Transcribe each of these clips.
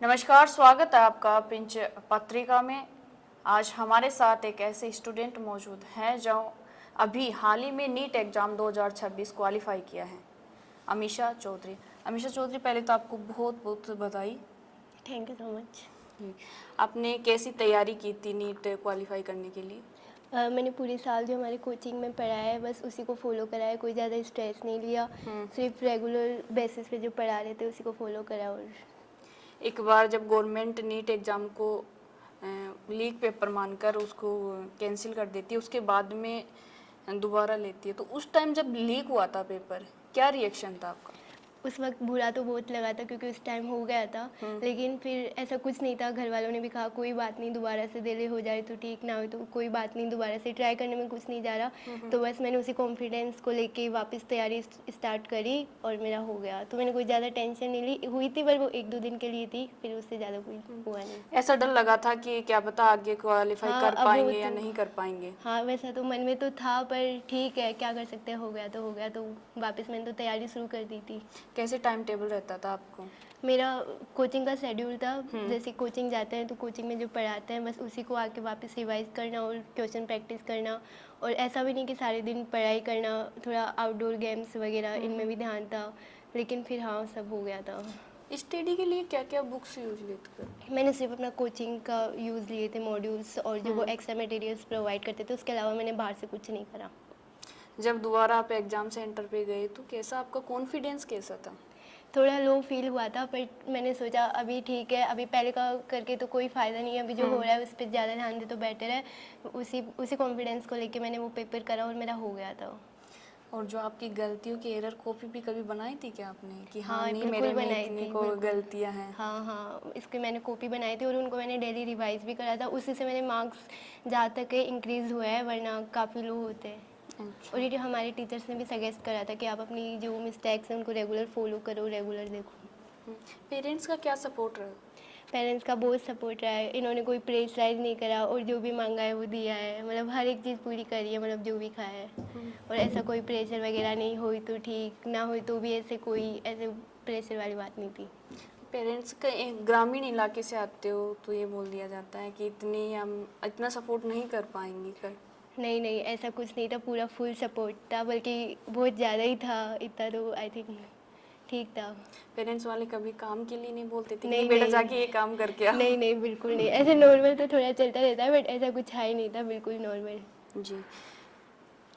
नमस्कार, स्वागत है आपका पिंच पत्रिका में। आज हमारे साथ एक ऐसे स्टूडेंट मौजूद हैं जो अभी हाल ही में नीट एग्ज़ाम 2026 क्वालिफाई किया है, अमीशा चौधरी। अमीशा चौधरी, पहले तो आपको बहुत बहुत बधाई। Thank you so much. आपने कैसी तैयारी की थी नीट क्वालिफाई करने के लिए? मैंने पूरे साल जो हमारे कोचिंग में पढ़ा है बस उसी को फॉलो करा है, कोई ज़्यादा स्ट्रेस नहीं लिया। सिर्फ रेगुलर बेसिस पे जो पढ़ा रहे थे उसी को फॉलो करा। और एक बार जब गवर्नमेंट नीट एग्ज़ाम को लीक पेपर मानकर उसको कैंसिल कर देती है, उसके बाद में दोबारा लेती है, तो उस टाइम जब लीक हुआ था पेपर, क्या रिएक्शन था आपका? उस वक्त बुरा तो बहुत लगा था क्योंकि उस टाइम हो गया था, लेकिन फिर ऐसा कुछ नहीं था। घर वालों ने भी कहा कोई बात नहीं, दोबारा से डिले हो जाए तो ठीक, ना हो तो कोई बात नहीं, दोबारा से ट्राई करने में कुछ नहीं जा रहा। तो बस मैंने उसी कॉन्फिडेंस को लेके वापस तैयारी स्टार्ट करी और मेरा हो गया। तो मैंने कोई ज़्यादा टेंशन नहीं ली, हुई थी पर वो 1-2 दिन के लिए थी, फिर उससे ज़्यादा कोई हुआ नहीं। ऐसा डर लगा था कि क्या पता आगे क्वालिफाई हाँ, कर अब वो पाएंगे या तो नहीं कर पाएंगे? हाँ, वैसा तो मन में तो था पर ठीक है, क्या कर सकते हैं, हो गया तो हो गया। तो वापस मैंने तो तैयारी शुरू कर दी थी। कैसे टाइम टेबल रहता था आपको? मेरा कोचिंग का शेड्यूल था, जैसे कोचिंग जाते हैं तो कोचिंग में जो पढ़ाते हैं बस उसी को आके वापस रिवाइज करना और क्वेश्चन प्रैक्टिस करना। और ऐसा भी नहीं कि सारे दिन पढ़ाई करना, थोड़ा आउटडोर गेम्स वगैरह इनमें भी ध्यान था। लेकिन फिर हाँ, सब हो गया था। स्टडी के लिए क्या क्या बुक्स यूज लेते थे? मैंने सिर्फ अपना कोचिंग का यूज़ लिए थे मॉड्यूल्स, और जो वो एक्स्ट्रा मटेरियल्स प्रोवाइड करते थे उसके अलावा मैंने बाहर से कुछ नहीं करा। जब दोबारा आप एग्जाम सेंटर पे गए तो कैसा आपका कॉन्फिडेंस कैसा था? थोड़ा लो फील हुआ था पर मैंने सोचा अभी ठीक है, अभी पहले का करके तो कोई फ़ायदा नहीं है, अभी जो हो रहा है उस पर ज़्यादा ध्यान दे तो बेटर है। उसी उसी कॉन्फिडेंस को लेके मैंने वो पेपर करा और मेरा हो गया था। और जो आपकी गलतियों की एरर कॉपी भी कभी बनाई थी क्या आपने, कि हाँ हाँ, नहीं बिल्कुल मेरे में बनाई इतनी थी, को बिल्कुल। गलतियां हैं? हाँ हाँ, इसकी मैंने कॉपी बनाई थी और उनको मैंने डेली रिवाइज भी करा था। उसी से मेरे मार्क्स जहाँ तक है इंक्रीज़ हुआ है, वरना काफ़ी लो होते हैं। और अच्छा। ये जो हमारे टीचर्स ने भी सजेस्ट करा था कि आप अपनी जो मिस्टेक्स हैं उनको रेगुलर फॉलो करो, रेगुलर देखो। पेरेंट्स का क्या सपोर्ट रहा? पेरेंट्स का बहुत सपोर्ट रहा है, इन्होंने कोई प्रेशराइज नहीं करा और जो भी मांगा है वो दिया है। मतलब हर एक चीज़ पूरी करी है, मतलब जो भी खाया है। और ऐसा कोई प्रेशर वगैरह नहीं, हुई तो ठीक, ना हुई तो भी ऐसे कोई ऐसे प्रेशर वाली बात नहीं थी। पेरेंट्स का एक ग्रामीण इलाके से आते हो तो ये बोल दिया जाता है कि इतनी हम इतना सपोर्ट नहीं कर पाएंगे कर। नहीं नहीं, ऐसा कुछ नहीं था, पूरा फुल सपोर्ट था, बल्कि बहुत ज़्यादा ही था। इतना तो आई थिंक ठीक था। पेरेंट्स वाले कभी काम के लिए नहीं बोलते थे कि नहीं नहीं बेटा नहीं, जाके ये काम करके आओ? नहीं नहीं, बिल्कुल नहीं। ऐसे नॉर्मल तो थोड़ा चलता रहता है बट ऐसा कुछ है ही नहीं था, बिल्कुल नॉर्मल। जी।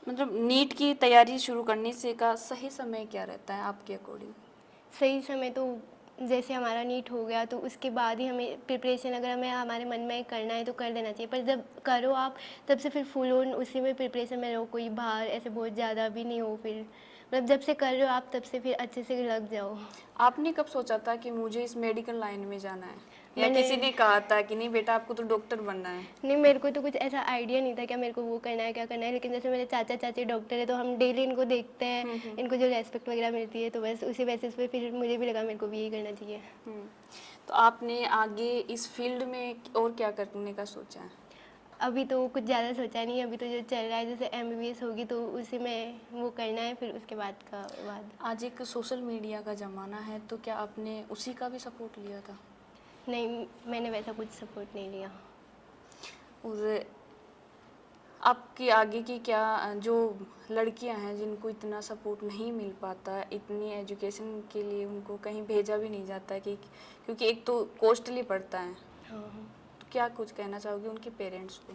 मतलब नीट की तैयारी शुरू करने से का सही समय क्या रहता है आपके अकॉर्डिंग? सही समय तो जैसे हमारा नीट हो गया तो उसके बाद ही हमें प्रिपरेशन, अगर हमें हमारे मन में करना है तो कर देना चाहिए। पर जब करो आप तब से फिर फुल ऑन उसी में प्रिपरेशन में रहो, कोई बाहर ऐसे बहुत ज़्यादा भी नहीं हो। फिर मतलब जब से कर रहे हो आप तब से फिर अच्छे से लग जाओ। आपने कब सोचा था कि मुझे इस मेडिकल लाइन में जाना है, या मैंने किसी ने कहा था कि नहीं बेटा आपको तो डॉक्टर बनना है? नहीं, मेरे को तो कुछ ऐसा आइडिया नहीं था क्या मेरे को वो करना है क्या करना है। लेकिन जैसे मेरे चाचा चाची डॉक्टर है तो हम डेली इनको देखते हैं, इनको जो रेस्पेक्ट वगैरह मिलती है, तो बस उसी बेसिस पे फिर मुझे भी लगा मेरे को भी यही करना चाहिए। तो आपने आगे इस फील्ड में और क्या करने का सोचा है? अभी तो कुछ ज़्यादा सोचा नहीं है, अभी तो जो चल रहा है जैसे MBBS होगी तो उसी में वो करना है, फिर उसके बाद का बाद। आज एक सोशल मीडिया का ज़माना है, तो क्या आपने उसी का भी सपोर्ट लिया था? नहीं, मैंने वैसा कुछ सपोर्ट नहीं लिया। और आपकी आगे की क्या, जो लड़कियां हैं जिनको इतना सपोर्ट नहीं मिल पाता, इतनी एजुकेशन के लिए उनको कहीं भेजा भी नहीं जाता है कि क्योंकि एक तो कॉस्टली पड़ता है, हाँ हाँ, तो क्या कुछ कहना चाहोगे उनके पेरेंट्स को?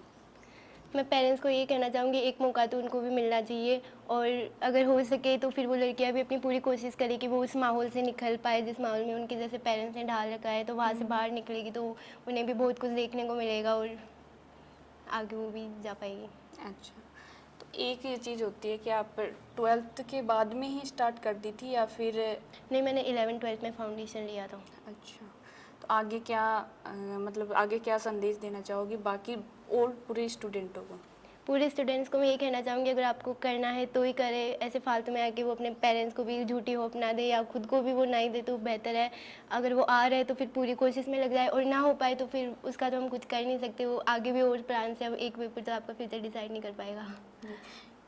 मैं पेरेंट्स को ये कहना चाहूँगी एक मौका तो उनको भी मिलना चाहिए। और अगर हो सके तो फिर वो लड़कियाँ भी अपनी पूरी कोशिश करें कि वो उस माहौल से निकल पाए जिस माहौल में उनके जैसे पेरेंट्स ने ढाल रखा है। तो वहाँ से बाहर निकलेगी तो उन्हें भी बहुत कुछ देखने को मिलेगा और आगे वो भी जा पाएगी। अच्छा, तो एक ये चीज़ होती है कि आप 12th के बाद में ही स्टार्ट कर दी थी या फिर? नहीं, मैंने 11th-12th में फाउंडेशन लिया था। अच्छा, तो आगे क्या मतलब आगे क्या संदेश देना चाहोगी बाकी और पूरे स्टूडेंटों को? पूरे स्टूडेंट्स को मैं ये कहना चाहूँगी अगर आपको करना है तो ही करें, ऐसे फालतू में आके वो अपने पेरेंट्स को भी झूठी होप ना दे या खुद को भी वो ना ही दे तो बेहतर है। अगर वो आ रहा है तो फिर पूरी कोशिश में लग जाए, और ना हो पाए तो फिर उसका तो हम कुछ कर नहीं सकते, वो आगे भी और प्लान से। अब एक पेपर तो आपका फ्यूचर डिसाइड नहीं कर पाएगा।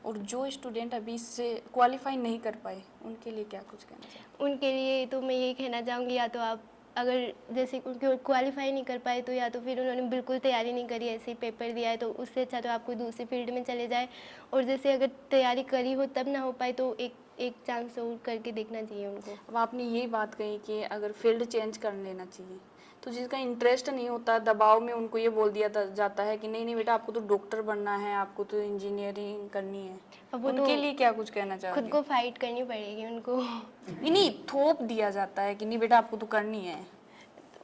और जो स्टूडेंट अभी इससे क्वालिफाई नहीं कर पाए उनके लिए क्या कुछ कहना चाहें? उनके लिए तो मैं यही कहना चाहूँगी, या तो आप अगर जैसे उनके क्वालिफाई नहीं कर पाए तो या तो फिर उन्होंने बिल्कुल तैयारी नहीं करी, ऐसे ही पेपर दिया है, तो उससे अच्छा तो आप कोई दूसरी फील्ड में चले जाए। और जैसे अगर तैयारी करी हो तब ना हो पाए तो एक चांस और करके देखना चाहिए उनको। अब आपने यही बात कही कि अगर फील्ड चेंज कर लेना चाहिए, तो जिसका इंटरेस्ट नहीं होता, दबाव में उनको ये बोल दिया जाता है कि नहीं नहीं बेटा, आपको तो डॉक्टर बनना है, आपको तो इंजीनियरिंग करनी है। अब वो तो उनके लिए क्या कुछ कहना खुद चाहोगे? को फाइट करनी पड़ेगी उनको। नहीं, थोप दिया जाता है कि नहीं बेटा आपको तो करनी है।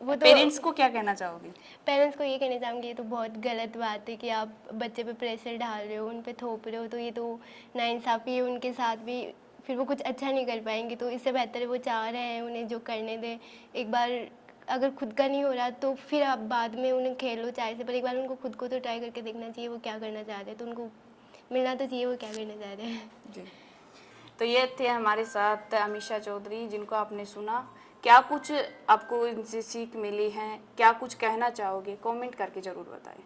वो तो पेरेंट्स को क्या कहना चाहोगे? पेरेंट्स को ये कहना चाहूँगी, ये तो बहुत गलत बात है कि आप बच्चे पे प्रेशर डाल रहे हो, उन पे थोप रहे हो, तो ये तो नाइंसाफ़ी है उनके साथ भी। फिर वो कुछ अच्छा नहीं कर पाएंगे, तो इससे बेहतर है वो चाह रहे हैं उन्हें जो करने दें। एक बार अगर खुद का नहीं हो रहा तो फिर आप बाद में उन्हें खेलो चाहे से, पर एक बार उनको खुद को तो ट्राई करके देखना चाहिए वो क्या करना चाह रहे हैं, तो उनको मिलना तो चाहिए वो क्या करना चाह रहे हैं। जी, तो ये थे हमारे साथ अमीषा चौधरी, जिनको आपने सुना। क्या कुछ आपको इनसे सीख मिली है, क्या कुछ कहना चाहोगे, कमेंट करके ज़रूर बताएं।